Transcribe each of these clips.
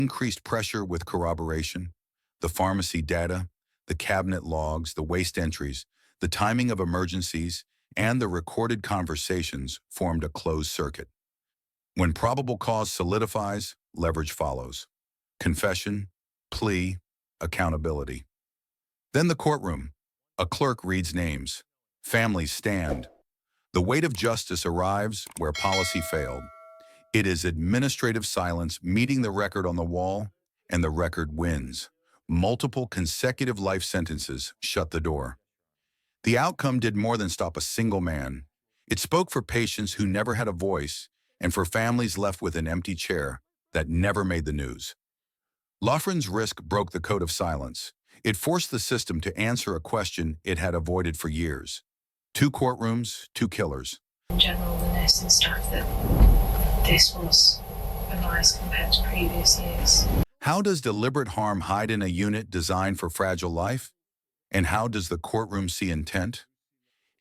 Increased pressure with corroboration, the pharmacy data, the cabinet logs, the waste entries, the timing of emergencies, and the recorded conversations formed a closed circuit. When probable cause solidifies, leverage follows. Confession, plea, accountability. Then the courtroom. A clerk reads names. Families stand. The weight of justice arrives where policy failed. It is administrative silence meeting the record on the wall, and the record wins. Multiple consecutive life sentences shut the door. The outcome did more than stop a single man. It spoke for patients who never had a voice and for families left with an empty chair that never made the news. Loughran's risk broke the code of silence. It forced the system to answer a question it had avoided for years. 2 courtrooms, 2 killers. In general, the nursing staff that this was a rise compared to previous years. How does deliberate harm hide in a unit designed for fragile life? And how does the courtroom see intent?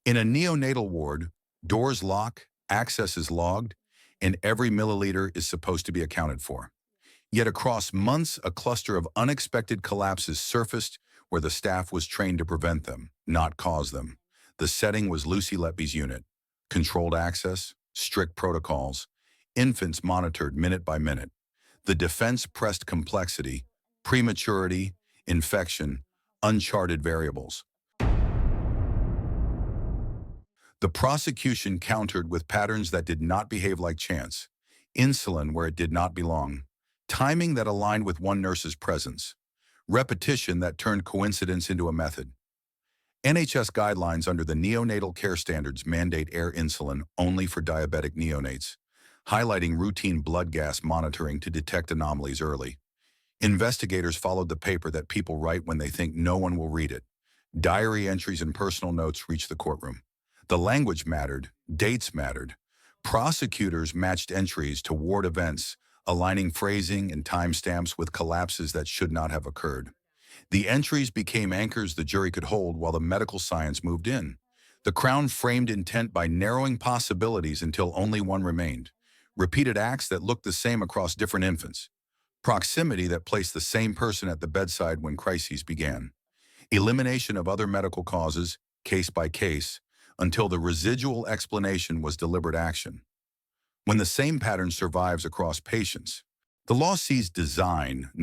In a neonatal ward, doors lock, access is logged, and every milliliter is supposed to be accounted for. Yet across months, a cluster of unexpected collapses surfaced where the staff was trained to prevent them, not cause them. The setting was Lucy Letby's unit. Controlled access, strict protocols, infants monitored minute by minute. The defense pressed complexity, prematurity, infection, uncharted variables. The prosecution countered with patterns that did not behave like chance, insulin where it did not belong, timing that aligned with one nurse's presence, repetition that turned coincidence into a method. NHS guidelines under the neonatal care standards mandate air insulin only for diabetic neonates, highlighting routine blood gas monitoring to detect anomalies early. Investigators followed the paper that people write when they think no one will read it. Diary entries and personal notes reached the courtroom. The language mattered, dates mattered. Prosecutors matched entries to ward events, aligning phrasing and timestamps with collapses that should not have occurred. The entries became anchors the jury could hold while the medical science moved in. The Crown framed intent by narrowing possibilities until only one remained. Repeated acts that looked the same across different infants. Proximity that placed the same person at the bedside when crises began. Elimination of other medical causes, case by case, until the residual explanation was deliberate action. When the same pattern survives across patients, the law sees design,